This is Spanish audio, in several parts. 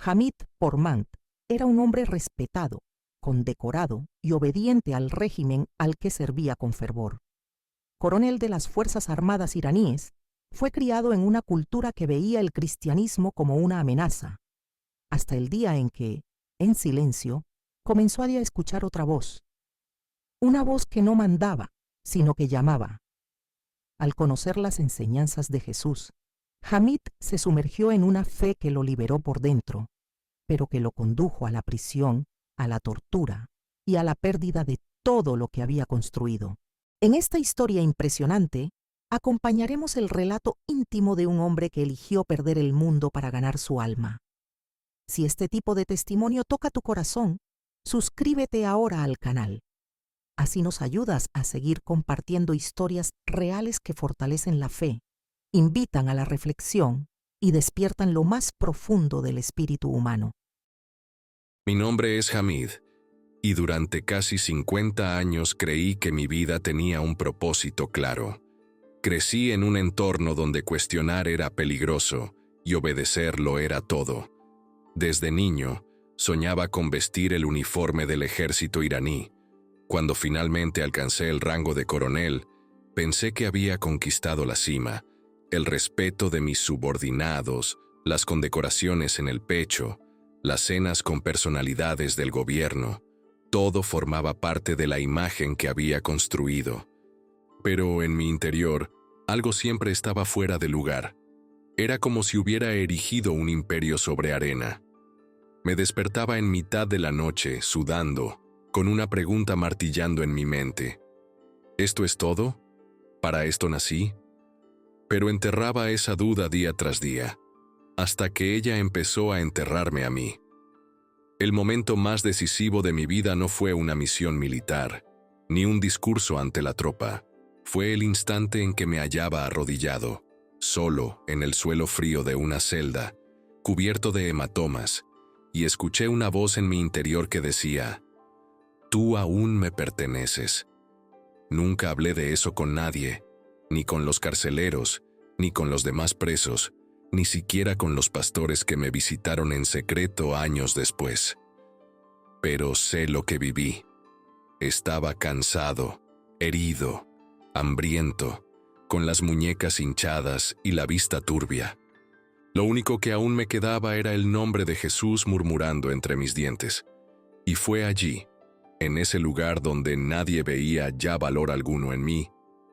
Hamid Pormand era un hombre respetado, condecorado y obediente al régimen al que servía con fervor. Coronel de las Fuerzas Armadas iraníes, fue criado en una cultura que veía el cristianismo como una amenaza, hasta el día en que, en silencio, comenzó a escuchar otra voz. Una voz que no mandaba, sino que llamaba. Al conocer las enseñanzas de Jesús, Hamid se sumergió en una fe que lo liberó por dentro, pero que lo condujo a la prisión, a la tortura y a la pérdida de todo lo que había construido. En esta historia impresionante, acompañaremos el relato íntimo de un hombre que eligió perder el mundo para ganar su alma. Si este tipo de testimonio toca tu corazón, suscríbete ahora al canal. Así nos ayudas a seguir compartiendo historias reales que fortalecen la fe, invitan a la reflexión y despiertan lo más profundo del espíritu humano. Mi nombre es Hamid, y durante casi 50 años creí que mi vida tenía un propósito claro. Crecí en un entorno donde cuestionar era peligroso y obedecer lo era todo. Desde niño, soñaba con vestir el uniforme del ejército iraní. Cuando finalmente alcancé el rango de coronel, pensé que había conquistado la cima, el respeto de mis subordinados, las condecoraciones en el pecho, las cenas con personalidades del gobierno. Todo formaba parte de la imagen que había construido. Pero en mi interior, algo siempre estaba fuera de lugar. Era como si hubiera erigido un imperio sobre arena. Me despertaba en mitad de la noche, sudando, con una pregunta martillando en mi mente. ¿Esto es todo? ¿Para esto nací? Pero enterraba esa duda día tras día, hasta que ella empezó a enterrarme a mí. El momento más decisivo de mi vida no fue una misión militar, ni un discurso ante la tropa. Fue el instante en que me hallaba arrodillado, solo en el suelo frío de una celda, cubierto de hematomas, y escuché una voz en mi interior que decía: «Tú aún me perteneces». Nunca hablé de eso con nadie, ni con los carceleros, ni con los demás presos, ni siquiera con los pastores que me visitaron en secreto años después. Pero sé lo que viví. Estaba cansado, herido, hambriento, con las muñecas hinchadas y la vista turbia. Lo único que aún me quedaba era el nombre de Jesús murmurando entre mis dientes. Y fue allí, en ese lugar donde nadie veía ya valor alguno en mí,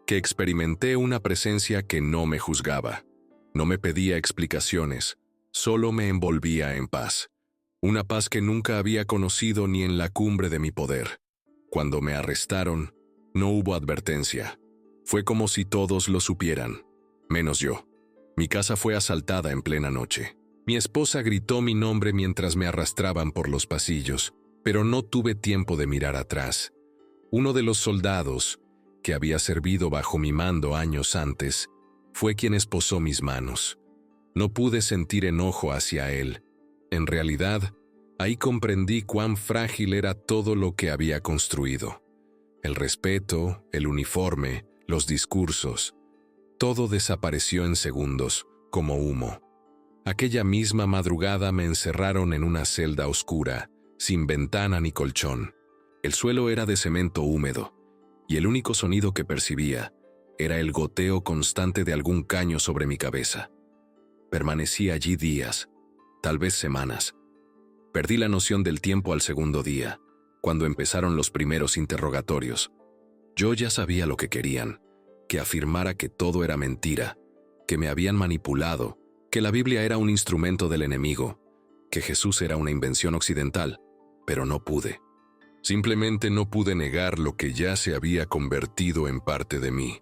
que experimenté una presencia que no me juzgaba. No me pedía explicaciones, solo me envolvía en paz. Una paz que nunca había conocido ni en la cumbre de mi poder. Cuando me arrestaron, no hubo advertencia. Fue como si todos lo supieran, menos yo. Mi casa fue asaltada en plena noche. Mi esposa gritó mi nombre mientras me arrastraban por los pasillos, pero no tuve tiempo de mirar atrás. Uno de los soldados, que había servido bajo mi mando años antes, fue quien esposó mis manos. No pude sentir enojo hacia él. En realidad, ahí comprendí cuán frágil era todo lo que había construido. El respeto, el uniforme, los discursos, todo desapareció en segundos, como humo. Aquella misma madrugada me encerraron en una celda oscura, sin ventana ni colchón. El suelo era de cemento húmedo, y el único sonido que percibía era el goteo constante de algún caño sobre mi cabeza. Permanecí allí días, tal vez semanas. Perdí la noción del tiempo al segundo día, cuando empezaron los primeros interrogatorios. Yo ya sabía lo que querían, que afirmara que todo era mentira, que me habían manipulado, que la Biblia era un instrumento del enemigo, que Jesús era una invención occidental, pero no pude. Simplemente no pude negar lo que ya se había convertido en parte de mí.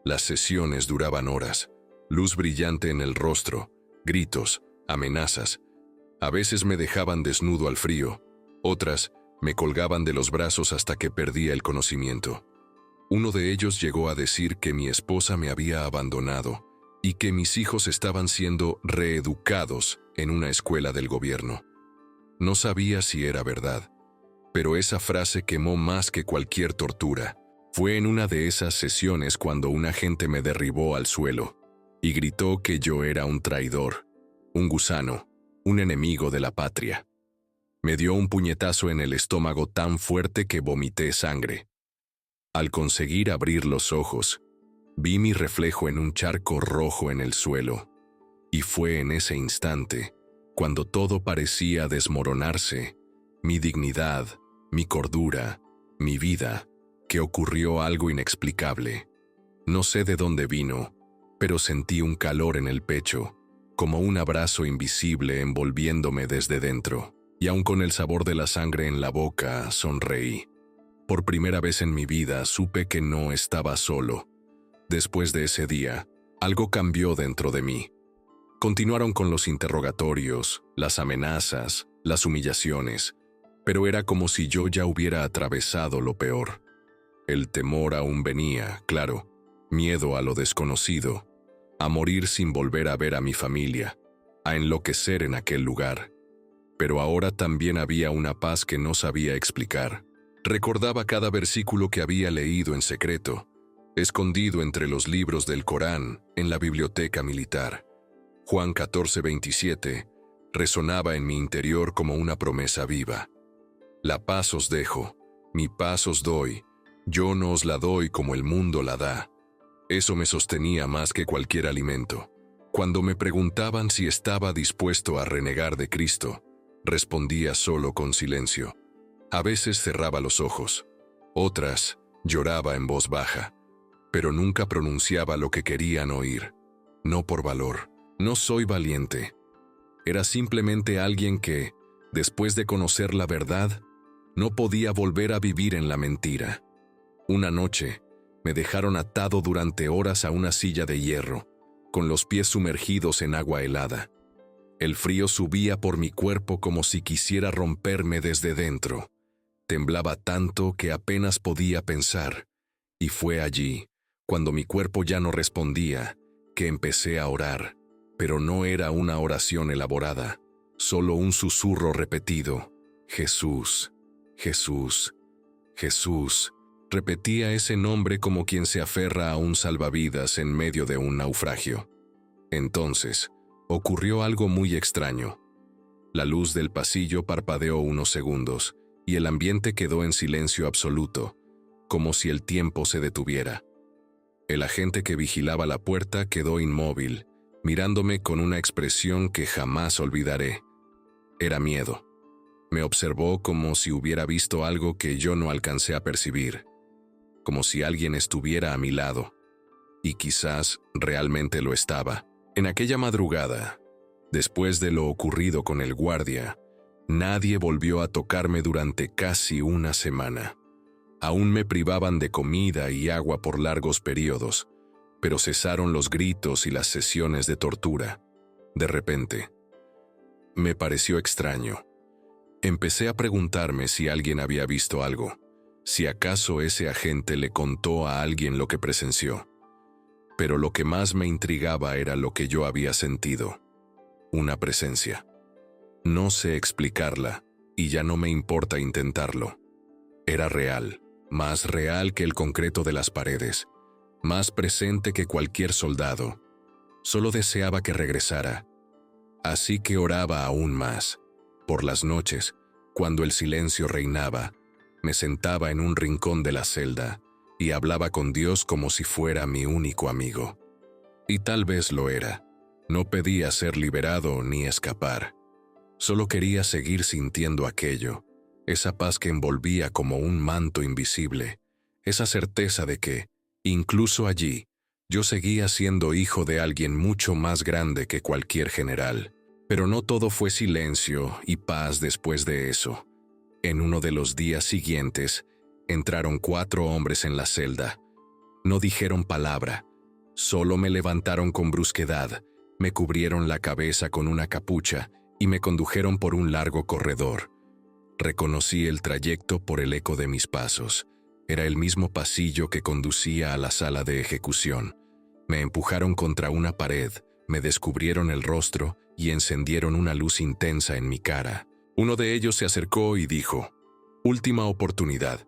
Las sesiones duraban horas, luz brillante en el rostro, gritos, amenazas. A veces me dejaban desnudo al frío, otras me colgaban de los brazos hasta que perdía el conocimiento. Uno de ellos llegó a decir que mi esposa me había abandonado y que mis hijos estaban siendo reeducados en una escuela del gobierno. No sabía si era verdad, pero esa frase quemó más que cualquier tortura. Fue en una de esas sesiones cuando un agente me derribó al suelo y gritó que yo era un traidor, un gusano, un enemigo de la patria. Me dio un puñetazo en el estómago tan fuerte que vomité sangre. Al conseguir abrir los ojos, vi mi reflejo en un charco rojo en el suelo, y fue en ese instante, cuando todo parecía desmoronarse, mi dignidad, mi cordura, mi vida, que ocurrió algo inexplicable. No sé de dónde vino, pero sentí un calor en el pecho, como un abrazo invisible envolviéndome desde dentro, y aun con el sabor de la sangre en la boca, sonreí. Por primera vez en mi vida supe que no estaba solo. Después de ese día, algo cambió dentro de mí. Continuaron con los interrogatorios, las amenazas, las humillaciones, pero era como si yo ya hubiera atravesado lo peor. El temor aún venía, claro, miedo a lo desconocido, a morir sin volver a ver a mi familia, a enloquecer en aquel lugar. Pero ahora también había una paz que no sabía explicar. Recordaba cada versículo que había leído en secreto, escondido entre los libros del Corán en la biblioteca militar. Juan 14:27 resonaba en mi interior como una promesa viva. La paz os dejo, mi paz os doy, yo no os la doy como el mundo la da. Eso me sostenía más que cualquier alimento. Cuando me preguntaban si estaba dispuesto a renegar de Cristo, respondía solo con silencio. A veces cerraba los ojos, otras lloraba en voz baja, pero nunca pronunciaba lo que querían oír. No por valor, no soy valiente. Era simplemente alguien que, después de conocer la verdad, no podía volver a vivir en la mentira. Una noche, me dejaron atado durante horas a una silla de hierro, con los pies sumergidos en agua helada. El frío subía por mi cuerpo como si quisiera romperme desde dentro. Temblaba tanto que apenas podía pensar, y fue allí, cuando mi cuerpo ya no respondía, que empecé a orar, pero no era una oración elaborada, solo un susurro repetido. Jesús, Jesús, Jesús. Repetía ese nombre como quien se aferra a un salvavidas en medio de un naufragio. Entonces, ocurrió algo muy extraño. La luz del pasillo parpadeó unos segundos, y el ambiente quedó en silencio absoluto, como si el tiempo se detuviera. El agente que vigilaba la puerta quedó inmóvil, mirándome con una expresión que jamás olvidaré. Era miedo. Me observó como si hubiera visto algo que yo no alcancé a percibir, como si alguien estuviera a mi lado, y quizás realmente lo estaba. En aquella madrugada, después de lo ocurrido con el guardia, nadie volvió a tocarme durante casi una semana. Aún me privaban de comida y agua por largos periodos, pero cesaron los gritos y las sesiones de tortura. De repente, me pareció extraño. Empecé a preguntarme si alguien había visto algo, si acaso ese agente le contó a alguien lo que presenció. Pero lo que más me intrigaba era lo que yo había sentido: una presencia. No sé explicarla, y ya no me importa intentarlo. Era real, más real que el concreto de las paredes, más presente que cualquier soldado. Solo deseaba que regresara. Así que oraba aún más. Por las noches, cuando el silencio reinaba, me sentaba en un rincón de la celda y hablaba con Dios como si fuera mi único amigo. Y tal vez lo era. No pedía ser liberado ni escapar. Solo quería seguir sintiendo aquello, esa paz que envolvía como un manto invisible, esa certeza de que, incluso allí, yo seguía siendo hijo de alguien mucho más grande que cualquier general. Pero no todo fue silencio y paz después de eso. En uno de los días siguientes, entraron 4 hombres en la celda. No dijeron palabra, solo me levantaron con brusquedad, me cubrieron la cabeza con una capucha y me condujeron por un largo corredor. Reconocí el trayecto por el eco de mis pasos. Era el mismo pasillo que conducía a la sala de ejecución. Me empujaron contra una pared, me descubrieron el rostro y encendieron una luz intensa en mi cara. Uno de ellos se acercó y dijo: «Última oportunidad.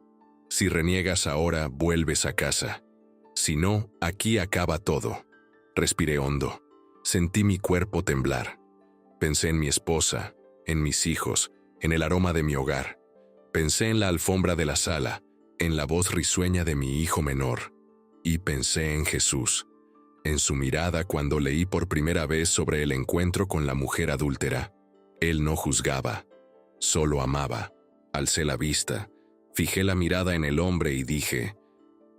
Si reniegas ahora, vuelves a casa. Si no, aquí acaba todo». Respiré hondo. Sentí mi cuerpo temblar. Pensé en mi esposa, en mis hijos, en el aroma de mi hogar. Pensé en la alfombra de la sala, en la voz risueña de mi hijo menor. Y pensé en Jesús, en su mirada cuando leí por primera vez sobre el encuentro con la mujer adúltera. Él no juzgaba, solo amaba. Alcé la vista, fijé la mirada en el hombre y dije,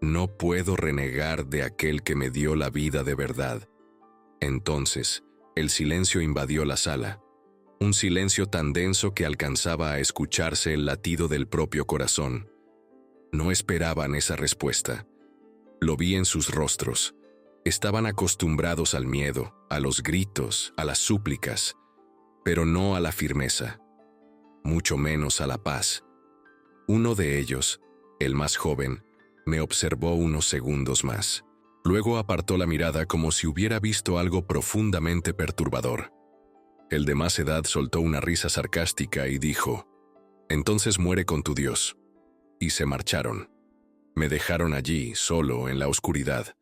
no puedo renegar de aquel que me dio la vida de verdad. Entonces, el silencio invadió la sala. Un silencio tan denso que alcanzaba a escucharse el latido del propio corazón. No esperaban esa respuesta. Lo vi en sus rostros. Estaban acostumbrados al miedo, a los gritos, a las súplicas, pero no a la firmeza, mucho menos a la paz. Uno de ellos, el más joven, me observó unos segundos más. Luego apartó la mirada como si hubiera visto algo profundamente perturbador. El de más edad soltó una risa sarcástica y dijo, «Entonces muere con tu Dios». Y se marcharon. Me dejaron allí, solo, en la oscuridad.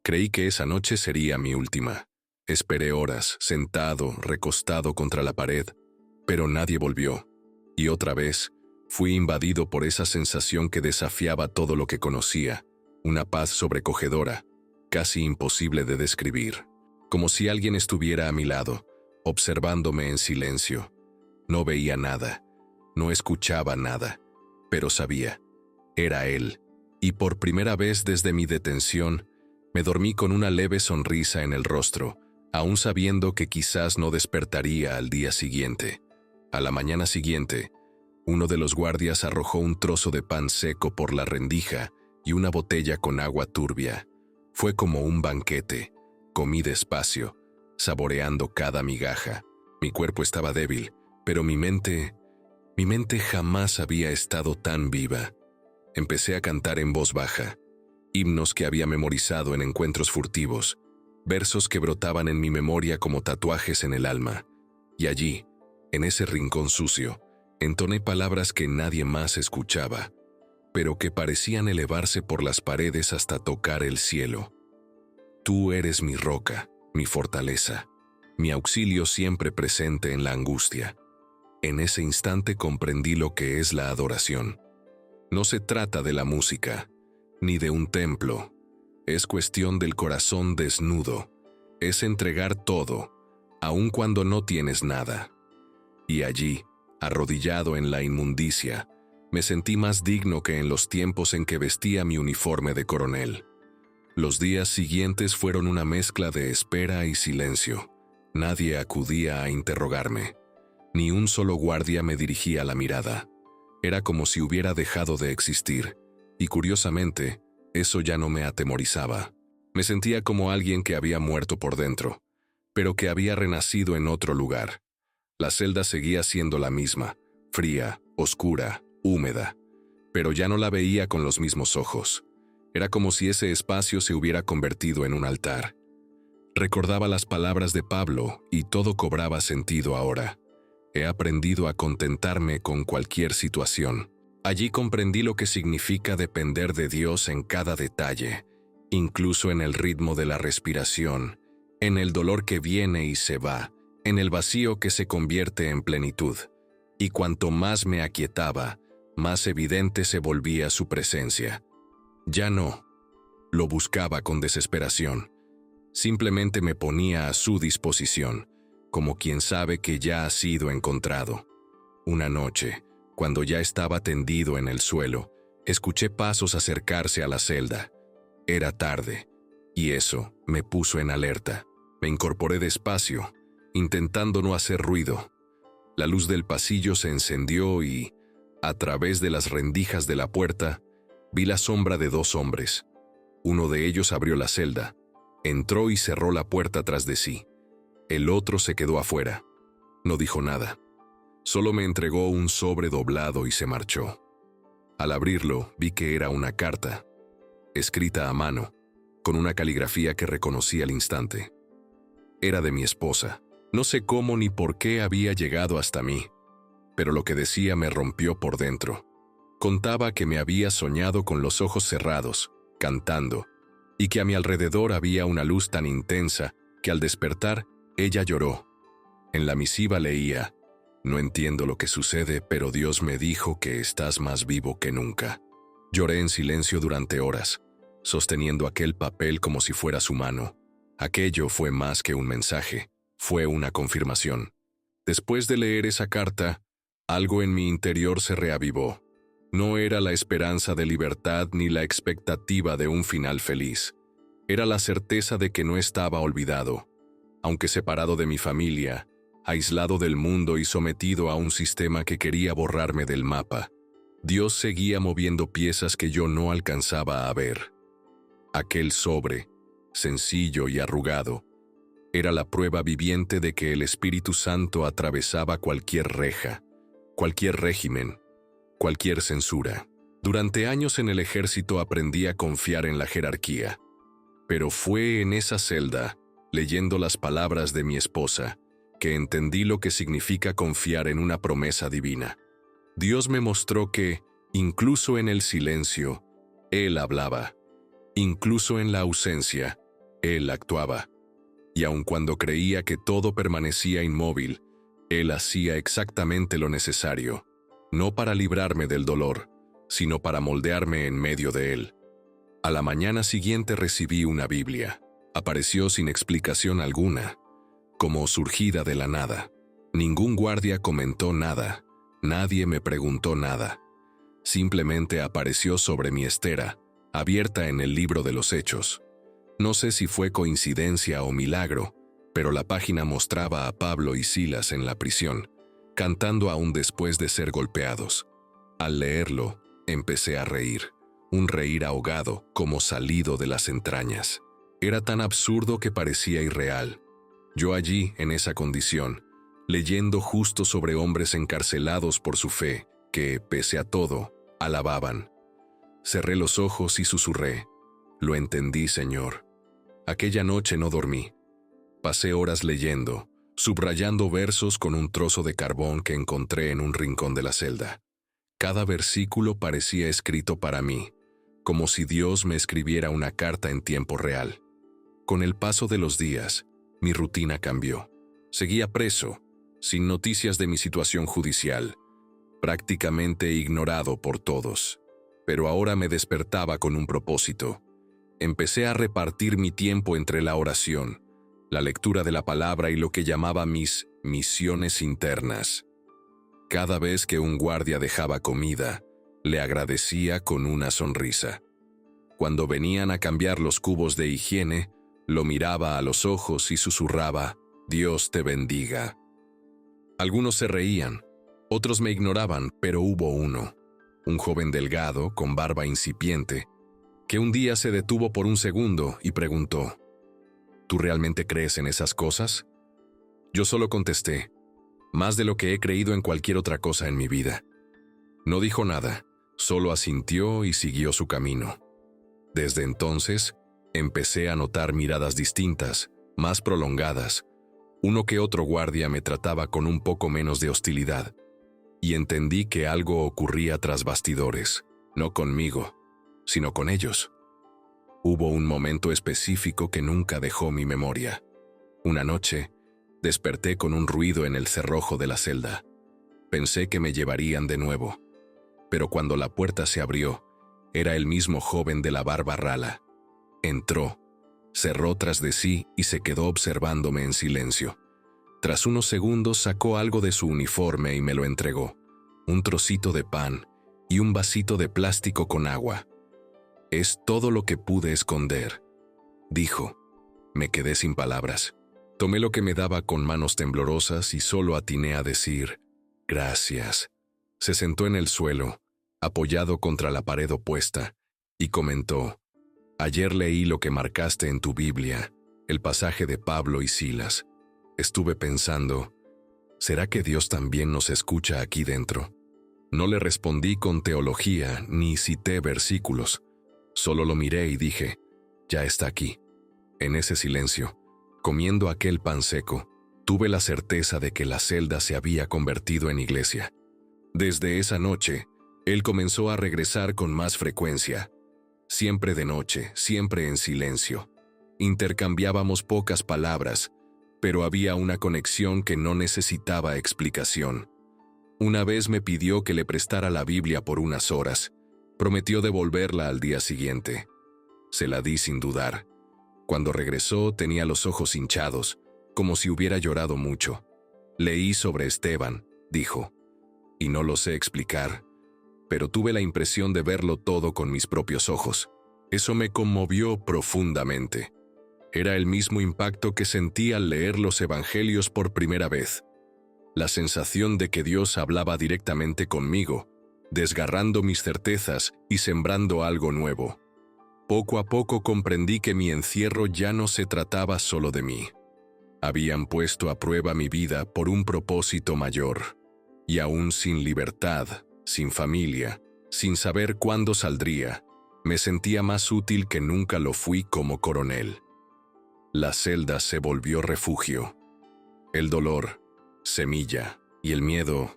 Creí que esa noche sería mi última. Esperé horas, sentado, recostado contra la pared, pero nadie volvió. Y otra vez, fui invadido por esa sensación que desafiaba todo lo que conocía, una paz sobrecogedora, casi imposible de describir, como si alguien estuviera a mi lado, observándome en silencio. No veía nada, no escuchaba nada, pero sabía, era él, y por primera vez desde mi detención, me dormí con una leve sonrisa en el rostro, aún sabiendo que quizás no despertaría al día siguiente. A la mañana siguiente, uno de los guardias arrojó un trozo de pan seco por la rendija y una botella con agua turbia. Fue como un banquete. Comí despacio, saboreando cada migaja. Mi cuerpo estaba débil, pero mi mente jamás había estado tan viva. Empecé a cantar en voz baja, himnos que había memorizado en encuentros furtivos, versos que brotaban en mi memoria como tatuajes en el alma. Y allí, en ese rincón sucio, entoné palabras que nadie más escuchaba, pero que parecían elevarse por las paredes hasta tocar el cielo. Tú eres mi roca, mi fortaleza, mi auxilio siempre presente en la angustia. En ese instante comprendí lo que es la adoración. No se trata de la música, ni de un templo. Es cuestión del corazón desnudo. Es entregar todo, aun cuando no tienes nada. Y allí, arrodillado en la inmundicia, me sentí más digno que en los tiempos en que vestía mi uniforme de coronel. Los días siguientes fueron una mezcla de espera y silencio. Nadie acudía a interrogarme. Ni un solo guardia me dirigía la mirada. Era como si hubiera dejado de existir, y curiosamente, eso ya no me atemorizaba. Me sentía como alguien que había muerto por dentro, pero que había renacido en otro lugar. La celda seguía siendo la misma, fría, oscura, húmeda, pero ya no la veía con los mismos ojos. Era como si ese espacio se hubiera convertido en un altar. Recordaba las palabras de Pablo y todo cobraba sentido ahora. He aprendido a contentarme con cualquier situación. Allí comprendí lo que significa depender de Dios en cada detalle, incluso en el ritmo de la respiración, en el dolor que viene y se va, en el vacío que se convierte en plenitud. Y cuanto más me aquietaba, más evidente se volvía su presencia. Ya no. Lo buscaba con desesperación. Simplemente me ponía a su disposición, como quien sabe que ya ha sido encontrado. Una noche, cuando ya estaba tendido en el suelo, escuché pasos acercarse a la celda. Era tarde, y eso me puso en alerta. Me incorporé despacio, intentando no hacer ruido. La luz del pasillo se encendió y, a través de las rendijas de la puerta, vi la sombra de dos hombres. Uno de ellos abrió la celda, entró y cerró la puerta tras de sí. El otro se quedó afuera. No dijo nada. Solo me entregó un sobre doblado y se marchó. Al abrirlo, vi que era una carta, escrita a mano, con una caligrafía que reconocí al instante. Era de mi esposa. No sé cómo ni por qué había llegado hasta mí, pero lo que decía me rompió por dentro. Contaba que me había soñado con los ojos cerrados, cantando, y que a mi alrededor había una luz tan intensa que al despertar, ella lloró. En la misiva leía: no entiendo lo que sucede, pero Dios me dijo que estás más vivo que nunca. Lloré en silencio durante horas, sosteniendo aquel papel como si fuera su mano. Aquello fue más que un mensaje, fue una confirmación. Después de leer esa carta, algo en mi interior se reavivó. No era la esperanza de libertad ni la expectativa de un final feliz. Era la certeza de que no estaba olvidado. Aunque separado de mi familia, aislado del mundo y sometido a un sistema que quería borrarme del mapa, Dios seguía moviendo piezas que yo no alcanzaba a ver. Aquel sobre, sencillo y arrugado, era la prueba viviente de que el Espíritu Santo atravesaba cualquier reja, cualquier régimen, cualquier censura. Durante años en el ejército aprendí a confiar en la jerarquía. Pero fue en esa celda, leyendo las palabras de mi esposa, que entendí lo que significa confiar en una promesa divina. Dios me mostró que, incluso en el silencio, Él hablaba. Incluso en la ausencia, Él actuaba. Y aun cuando creía que todo permanecía inmóvil, Él hacía exactamente lo necesario, no para librarme del dolor, sino para moldearme en medio de él. A la mañana siguiente recibí una Biblia. Apareció sin explicación alguna, como surgida de la nada. Ningún guardia comentó nada, nadie me preguntó nada. Simplemente apareció sobre mi estera, abierta en el libro de los Hechos. No sé si fue coincidencia o milagro, pero la página mostraba a Pablo y Silas en la prisión, cantando aún después de ser golpeados. Al leerlo, empecé a reír, un reír ahogado, como salido de las entrañas. Era tan absurdo que parecía irreal. Yo allí, en esa condición, leyendo justo sobre hombres encarcelados por su fe, que, pese a todo, alababan. Cerré los ojos y susurré: «Lo entendí, Señor». Aquella noche no dormí. Pasé horas leyendo, subrayando versos con un trozo de carbón que encontré en un rincón de la celda. Cada versículo parecía escrito para mí, como si Dios me escribiera una carta en tiempo real. Con el paso de los días, mi rutina cambió. Seguía preso, sin noticias de mi situación judicial, prácticamente ignorado por todos. Pero ahora me despertaba con un propósito. Empecé a repartir mi tiempo entre la oración, la lectura de la palabra y lo que llamaba mis misiones internas. Cada vez que un guardia dejaba comida, le agradecía con una sonrisa. Cuando venían a cambiar los cubos de higiene, lo miraba a los ojos y susurraba: «Dios te bendiga». Algunos se reían, otros me ignoraban, pero hubo uno, un joven delgado, con barba incipiente, que un día se detuvo por un segundo y preguntó: «¿Tú realmente crees en esas cosas?». Yo solo contesté: «Más de lo que he creído en cualquier otra cosa en mi vida». No dijo nada, solo asintió y siguió su camino. Desde entonces, empecé a notar miradas distintas, más prolongadas. Uno que otro guardia me trataba con un poco menos de hostilidad, y entendí que algo ocurría tras bastidores, no conmigo, sino con ellos. Hubo un momento específico que nunca dejó mi memoria. Una noche, desperté con un ruido en el cerrojo de la celda. Pensé que me llevarían de nuevo, pero cuando la puerta se abrió, era el mismo joven de la barba rala. Entró, cerró tras de sí y se quedó observándome en silencio. Tras unos segundos sacó algo de su uniforme y me lo entregó: un trocito de pan y un vasito de plástico con agua. «Es todo lo que pude esconder», dijo. Me quedé sin palabras. Tomé lo que me daba con manos temblorosas y solo atiné a decir: «Gracias». Se sentó en el suelo, apoyado contra la pared opuesta, y comentó: «Ayer leí lo que marcaste en tu Biblia, el pasaje de Pablo y Silas. Estuve pensando, ¿será que Dios también nos escucha aquí dentro?». No le respondí con teología ni cité versículos. Solo lo miré y dije: «Ya está aquí». En ese silencio, comiendo aquel pan seco, tuve la certeza de que la celda se había convertido en iglesia. Desde esa noche, él comenzó a regresar con más frecuencia. Siempre de noche, siempre en silencio. Intercambiábamos pocas palabras, pero había una conexión que no necesitaba explicación. Una vez me pidió que le prestara la Biblia por unas horas. Prometió devolverla al día siguiente. Se la di sin dudar. Cuando regresó tenía los ojos hinchados, como si hubiera llorado mucho. Leí sobre Esteban, dijo, y no lo sé explicar, pero tuve la impresión de verlo todo con mis propios ojos. Eso me conmovió profundamente. Era el mismo impacto que sentí al leer los Evangelios por primera vez. La sensación de que Dios hablaba directamente conmigo, desgarrando mis certezas y sembrando algo nuevo. Poco a poco comprendí que mi encierro ya no se trataba solo de mí. Habían puesto a prueba mi vida por un propósito mayor, y aún sin libertad, sin familia, sin saber cuándo saldría, me sentía más útil que nunca lo fui como coronel. La celda se volvió refugio. El dolor, semilla, y el miedo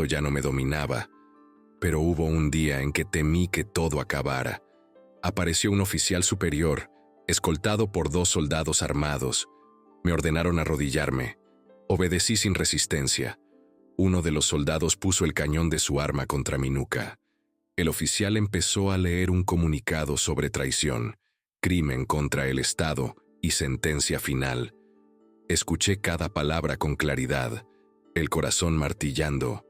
ya no me dominaba, pero hubo un día en que temí que todo acabara. Apareció un oficial superior, escoltado por 2 soldados armados. Me ordenaron arrodillarme. Obedecí sin resistencia. Uno de los soldados puso el cañón de su arma contra mi nuca. El oficial empezó a leer un comunicado sobre traición, crimen contra el Estado y sentencia final. Escuché cada palabra con claridad, el corazón martillando,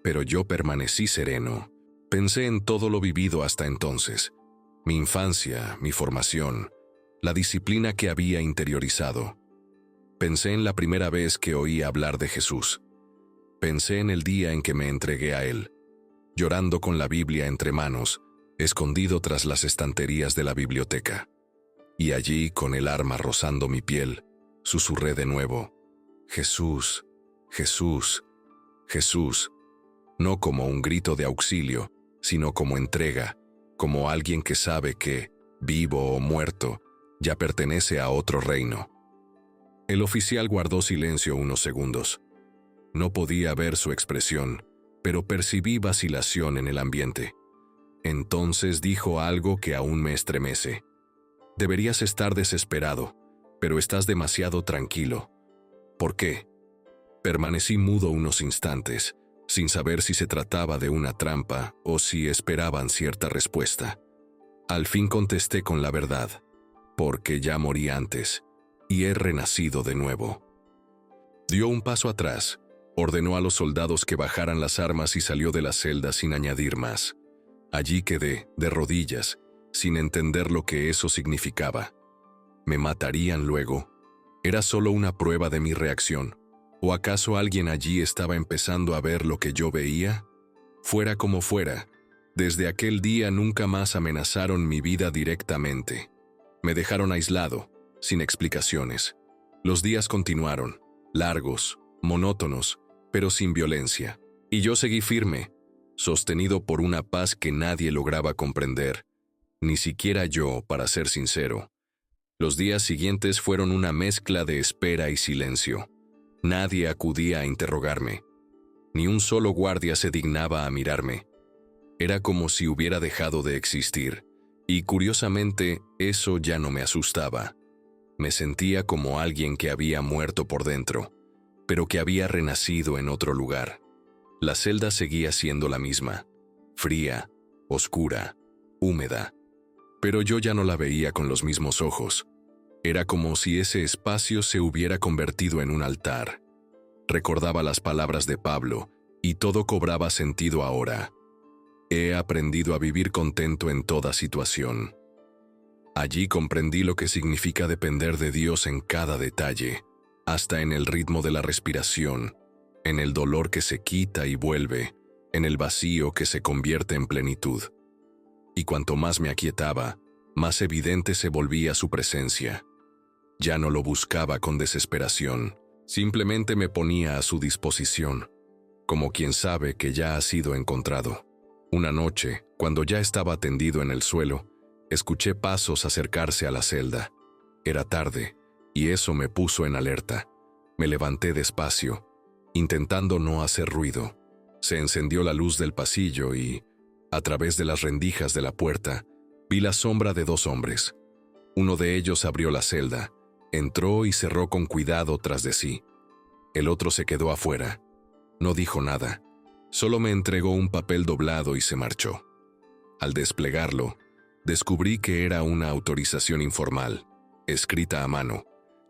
pero yo permanecí sereno. Pensé en todo lo vivido hasta entonces. Mi infancia, mi formación, la disciplina que había interiorizado. Pensé en la primera vez que oí hablar de Jesús. Pensé en el día en que me entregué a Él, llorando con la Biblia entre manos, escondido tras las estanterías de la biblioteca. Y allí, con el arma rozando mi piel, susurré de nuevo, Jesús, Jesús, Jesús, no como un grito de auxilio, sino como entrega, como alguien que sabe que, vivo o muerto, ya pertenece a otro reino. El oficial guardó silencio unos segundos. No podía ver su expresión, pero percibí vacilación en el ambiente. Entonces dijo algo que aún me estremece. Deberías estar desesperado, pero estás demasiado tranquilo. ¿Por qué? Permanecí mudo unos instantes, sin saber si se trataba de una trampa o si esperaban cierta respuesta. Al fin contesté con la verdad, porque ya morí antes, y he renacido de nuevo. Dio un paso atrás, ordenó a los soldados que bajaran las armas y salió de la celda sin añadir más. Allí quedé, de rodillas, sin entender lo que eso significaba. ¿Me matarían luego? ¿Era solo una prueba de mi reacción? ¿O acaso alguien allí estaba empezando a ver lo que yo veía? Fuera como fuera, desde aquel día nunca más amenazaron mi vida directamente. Me dejaron aislado, sin explicaciones. Los días continuaron, largos, monótonos, pero sin violencia. Y yo seguí firme, sostenido por una paz que nadie lograba comprender, ni siquiera yo, para ser sincero. Los días siguientes fueron una mezcla de espera y silencio. Nadie acudía a interrogarme. Ni un solo guardia se dignaba a mirarme. Era como si hubiera dejado de existir, y curiosamente eso ya no me asustaba. Me sentía como alguien que había muerto por dentro, pero que había renacido en otro lugar. La celda seguía siendo la misma, fría, oscura, húmeda, pero yo ya no la veía con los mismos ojos. Era como si ese espacio se hubiera convertido en un altar. Recordaba las palabras de Pablo, y todo cobraba sentido ahora. He aprendido a vivir contento en toda situación. Allí comprendí lo que significa depender de Dios en cada detalle, hasta en el ritmo de la respiración, en el dolor que se quita y vuelve, en el vacío que se convierte en plenitud. Y cuanto más me aquietaba, más evidente se volvía su presencia. Ya no lo buscaba con desesperación, simplemente me ponía a su disposición, como quien sabe que ya ha sido encontrado. Una noche, cuando ya estaba tendido en el suelo, escuché pasos acercarse a la celda. Era tarde, y eso me puso en alerta. Me levanté despacio, intentando no hacer ruido. Se encendió la luz del pasillo y, a través de las rendijas de la puerta, vi la sombra de 2 hombres. Uno de ellos abrió la celda, Entró y cerró con cuidado tras de sí. El otro se quedó afuera. No dijo nada. Solo me entregó un papel doblado y se marchó. Al desplegarlo, descubrí que era una autorización informal, escrita a mano,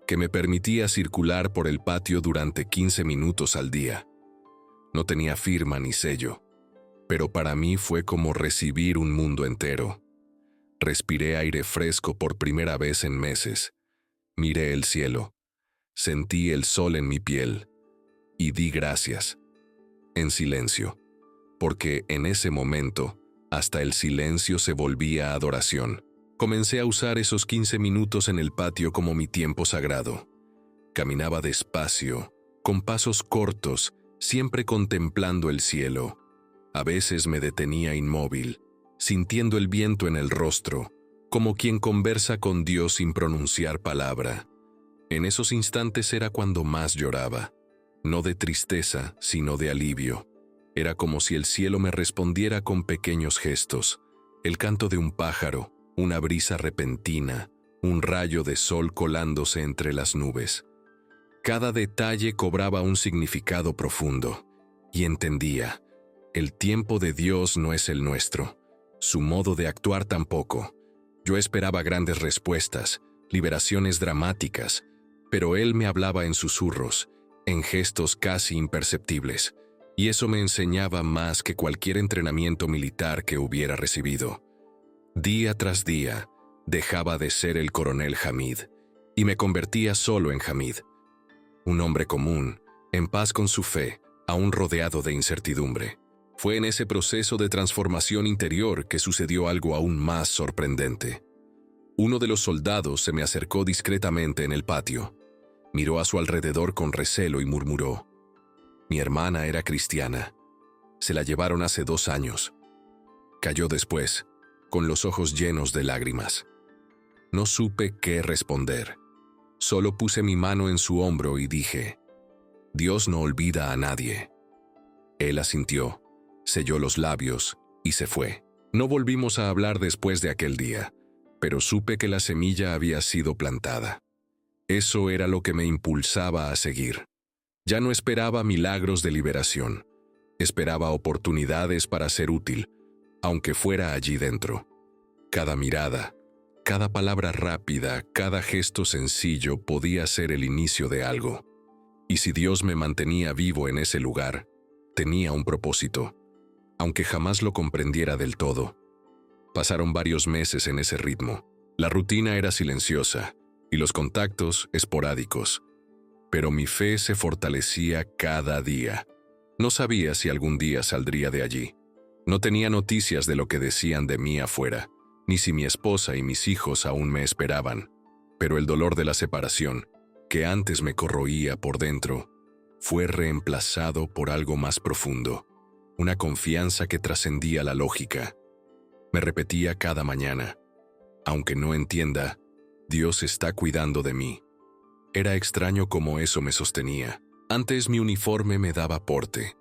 que me permitía circular por el patio durante 15 minutos al día. No tenía firma ni sello, pero para mí fue como recibir un mundo entero. Respiré aire fresco por primera vez en meses. Miré el cielo, sentí el sol en mi piel y di gracias, en silencio, porque en ese momento hasta el silencio se volvía adoración. Comencé a usar esos 15 minutos en el patio como mi tiempo sagrado. Caminaba despacio, con pasos cortos, siempre contemplando el cielo. A veces me detenía inmóvil, sintiendo el viento en el rostro, como quien conversa con Dios sin pronunciar palabra. En esos instantes era cuando más lloraba, no de tristeza, sino de alivio. Era como si el cielo me respondiera con pequeños gestos, el canto de un pájaro, una brisa repentina, un rayo de sol colándose entre las nubes. Cada detalle cobraba un significado profundo, y entendía, el tiempo de Dios no es el nuestro, su modo de actuar tampoco. Yo esperaba grandes respuestas, liberaciones dramáticas, pero Él me hablaba en susurros, en gestos casi imperceptibles, y eso me enseñaba más que cualquier entrenamiento militar que hubiera recibido. Día tras día, dejaba de ser el coronel Hamid, y me convertía solo en Hamid. Un hombre común, en paz con su fe, aún rodeado de incertidumbre. Fue en ese proceso de transformación interior que sucedió algo aún más sorprendente. Uno de los soldados se me acercó discretamente en el patio. Miró a su alrededor con recelo y murmuró: «Mi hermana era cristiana. Se la llevaron hace 2 años». Cayó después, con los ojos llenos de lágrimas. No supe qué responder. Solo puse mi mano en su hombro y dije: «Dios no olvida a nadie». Él asintió, selló los labios y se fue. No volvimos a hablar después de aquel día, pero supe que la semilla había sido plantada. Eso era lo que me impulsaba a seguir. Ya no esperaba milagros de liberación. Esperaba oportunidades para ser útil, aunque fuera allí dentro. Cada mirada, cada palabra rápida, cada gesto sencillo podía ser el inicio de algo. Y si Dios me mantenía vivo en ese lugar, tenía un propósito, aunque jamás lo comprendiera del todo. Pasaron varios meses en ese ritmo. La rutina era silenciosa y los contactos esporádicos, pero mi fe se fortalecía cada día. No sabía si algún día saldría de allí. No tenía noticias de lo que decían de mí afuera, ni si mi esposa y mis hijos aún me esperaban, pero el dolor de la separación, que antes me corroía por dentro, fue reemplazado por algo más profundo, una confianza que trascendía la lógica. Me repetía cada mañana: aunque no entienda, Dios está cuidando de mí. Era extraño cómo eso me sostenía. Antes mi uniforme me daba porte.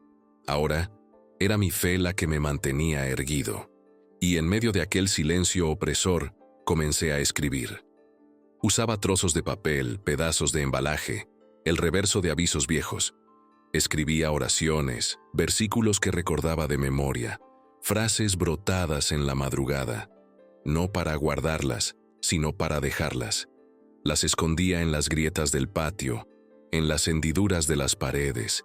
Ahora era mi fe la que me mantenía erguido. Y en medio de aquel silencio opresor, comencé a escribir. Usaba trozos de papel, pedazos de embalaje, el reverso de avisos viejos. Escribía oraciones, versículos que recordaba de memoria, frases brotadas en la madrugada, no para guardarlas, sino para dejarlas. Las escondía en las grietas del patio, en las hendiduras de las paredes,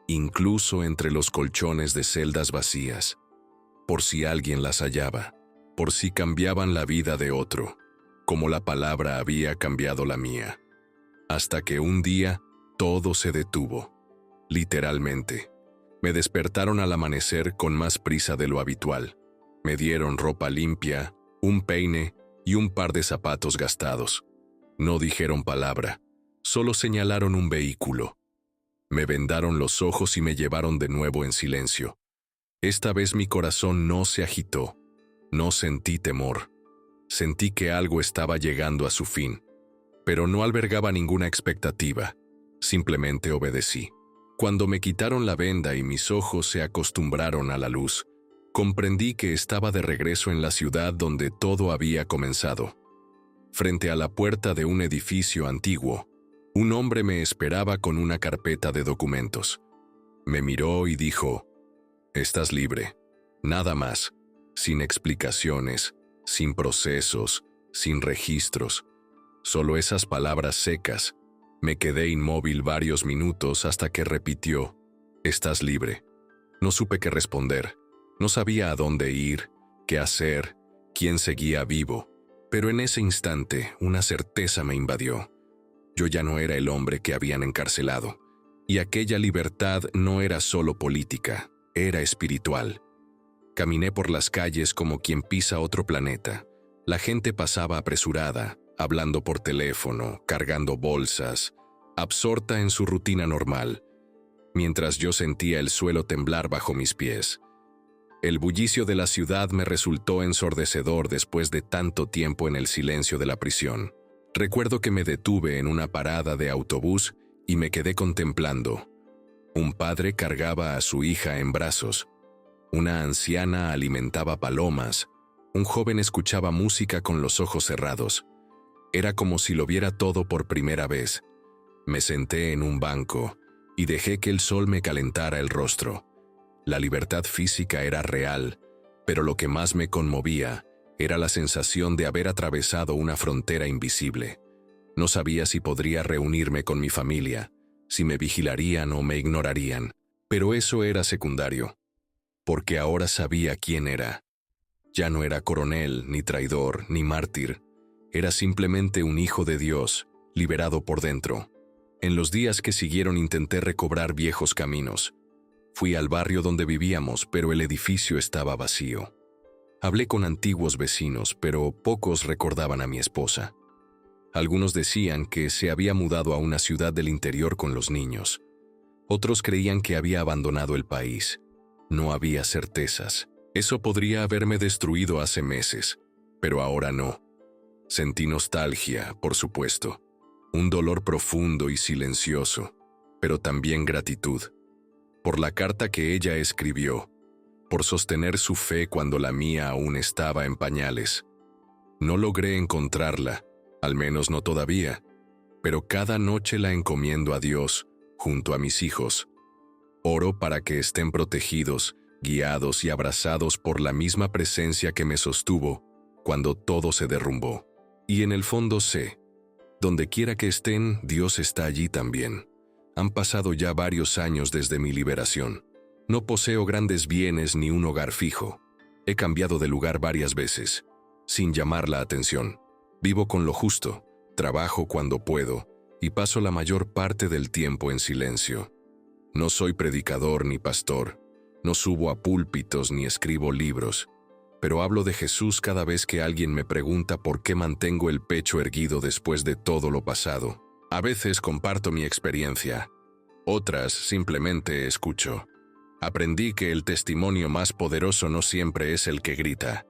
incluso entre los colchones de celdas vacías, por si alguien las hallaba, por si cambiaban la vida de otro, como la palabra había cambiado la mía. Hasta que un día todo se detuvo, literalmente. Me despertaron al amanecer con más prisa de lo habitual. Me dieron ropa limpia, un peine y un par de zapatos gastados. No dijeron palabra, solo señalaron un vehículo. Me vendaron los ojos y me llevaron de nuevo en silencio. Esta vez mi corazón no se agitó, no sentí temor. Sentí que algo estaba llegando a su fin, pero no albergaba ninguna expectativa, simplemente obedecí. Cuando me quitaron la venda y mis ojos se acostumbraron a la luz, comprendí que estaba de regreso en la ciudad donde todo había comenzado. Frente a la puerta de un edificio antiguo, un hombre me esperaba con una carpeta de documentos. Me miró y dijo: «Estás libre». Nada más, sin explicaciones, sin procesos, sin registros. Solo esas palabras secas. Me quedé inmóvil varios minutos hasta que repitió: «Estás libre». No supe qué responder. No sabía a dónde ir, qué hacer, quién seguía vivo. Pero en ese instante una certeza me invadió. Yo ya no era el hombre que habían encarcelado. Y aquella libertad no era solo política, era espiritual. Caminé por las calles como quien pisa otro planeta. La gente pasaba apresurada, hablando por teléfono, cargando bolsas, absorta en su rutina normal, mientras yo sentía el suelo temblar bajo mis pies. El bullicio de la ciudad me resultó ensordecedor después de tanto tiempo en el silencio de la prisión. Recuerdo que me detuve en una parada de autobús y me quedé contemplando. Un padre cargaba a su hija en brazos. Una anciana alimentaba palomas. Un joven escuchaba música con los ojos cerrados. Era como si lo viera todo por primera vez. Me senté en un banco y dejé que el sol me calentara el rostro. La libertad física era real, pero lo que más me conmovía era la sensación de haber atravesado una frontera invisible. No sabía si podría reunirme con mi familia, si me vigilarían o me ignorarían, pero eso era secundario, porque ahora sabía quién era. Ya no era coronel, ni traidor, ni mártir. Era simplemente un hijo de Dios, liberado por dentro. En los días que siguieron intenté recobrar viejos caminos. Fui al barrio donde vivíamos, pero el edificio estaba vacío. Hablé con antiguos vecinos, pero pocos recordaban a mi esposa. Algunos decían que se había mudado a una ciudad del interior con los niños. Otros creían que había abandonado el país. No había certezas. Eso podría haberme destruido hace meses, pero ahora no. Sentí nostalgia, por supuesto. Un dolor profundo y silencioso, pero también gratitud. Por la carta que ella escribió, por sostener su fe cuando la mía aún estaba en pañales. No logré encontrarla, al menos no todavía, pero cada noche la encomiendo a Dios, junto a mis hijos. Oro para que estén protegidos, guiados y abrazados por la misma presencia que me sostuvo cuando todo se derrumbó. Y en el fondo sé, donde quiera que estén, Dios está allí también. Han pasado ya varios años desde mi liberación. No poseo grandes bienes ni un hogar fijo. He cambiado de lugar varias veces, sin llamar la atención. Vivo con lo justo, trabajo cuando puedo y paso la mayor parte del tiempo en silencio. No soy predicador ni pastor, no subo a púlpitos ni escribo libros, pero hablo de Jesús cada vez que alguien me pregunta por qué mantengo el pecho erguido después de todo lo pasado. A veces comparto mi experiencia, otras simplemente escucho. Aprendí que el testimonio más poderoso no siempre es el que grita.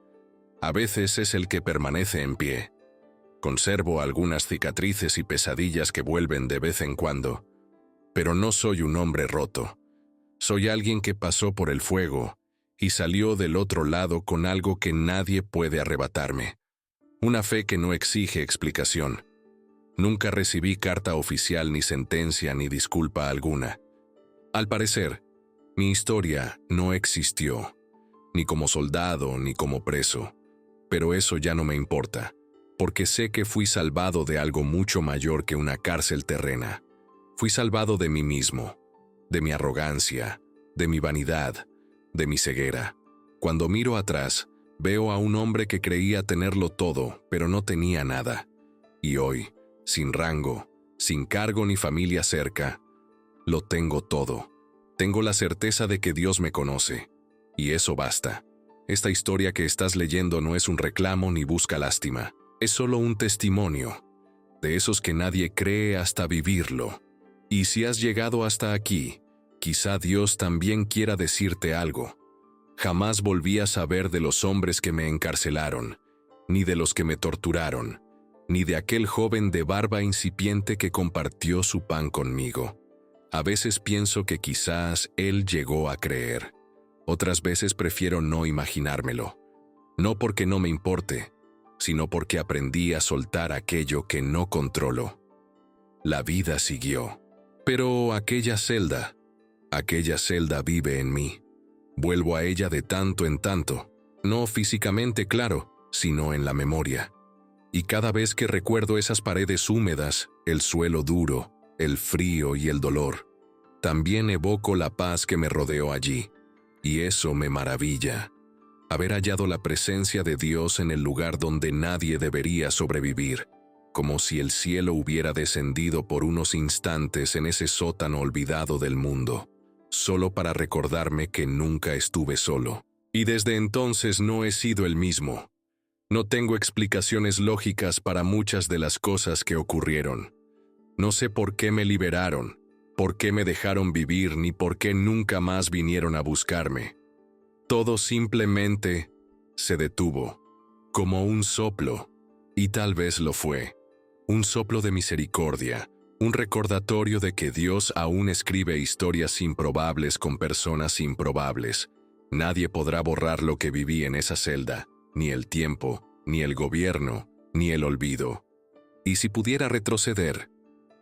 A veces es el que permanece en pie. Conservo algunas cicatrices y pesadillas que vuelven de vez en cuando, pero no soy un hombre roto. Soy alguien que pasó por el fuego y salió del otro lado con algo que nadie puede arrebatarme. Una fe que no exige explicación. Nunca recibí carta oficial, ni sentencia, ni disculpa alguna. Al parecer, mi historia no existió, ni como soldado, ni como preso. Pero eso ya no me importa, porque sé que fui salvado de algo mucho mayor que una cárcel terrena. Fui salvado de mí mismo, de mi arrogancia, de mi vanidad, de mi ceguera. Cuando miro atrás, veo a un hombre que creía tenerlo todo, pero no tenía nada. Y hoy, sin rango, sin cargo ni familia cerca, lo tengo todo. Tengo la certeza de que Dios me conoce, y eso basta. Esta historia que estás leyendo no es un reclamo ni busca lástima. Es solo un testimonio, de esos que nadie cree hasta vivirlo. Y si has llegado hasta aquí, quizá Dios también quiera decirte algo. Jamás volví a saber de los hombres que me encarcelaron, ni de los que me torturaron, ni de aquel joven de barba incipiente que compartió su pan conmigo. A veces pienso que quizás él llegó a creer. Otras veces prefiero no imaginármelo. No porque no me importe, sino porque aprendí a soltar aquello que no controlo. La vida siguió. Pero aquella celda vive en mí. Vuelvo a ella de tanto en tanto, no físicamente, claro, sino en la memoria. Y cada vez que recuerdo esas paredes húmedas, el suelo duro, el frío y el dolor, también evoco la paz que me rodeó allí. Y eso me maravilla. Haber hallado la presencia de Dios en el lugar donde nadie debería sobrevivir, como si el cielo hubiera descendido por unos instantes en ese sótano olvidado del mundo, solo para recordarme que nunca estuve solo. Y desde entonces no he sido el mismo. No tengo explicaciones lógicas para muchas de las cosas que ocurrieron. No sé por qué me liberaron, por qué me dejaron vivir, ni por qué nunca más vinieron a buscarme. Todo simplemente se detuvo, como un soplo, y tal vez lo fue. Un soplo de misericordia, un recordatorio de que Dios aún escribe historias improbables con personas improbables. Nadie podrá borrar lo que viví en esa celda, ni el tiempo, ni el gobierno, ni el olvido. Y si pudiera retroceder,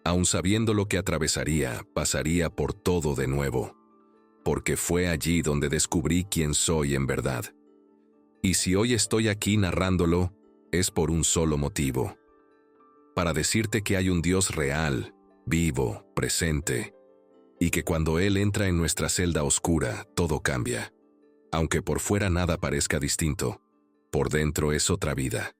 aun sabiendo lo que atravesaría, pasaría por todo de nuevo, porque fue allí donde descubrí quién soy en verdad. Y si hoy estoy aquí narrándolo, es por un solo motivo: para decirte que hay un Dios real, vivo, presente, y que cuando Él entra en nuestra celda oscura, todo cambia. Aunque por fuera nada parezca distinto, por dentro es otra vida.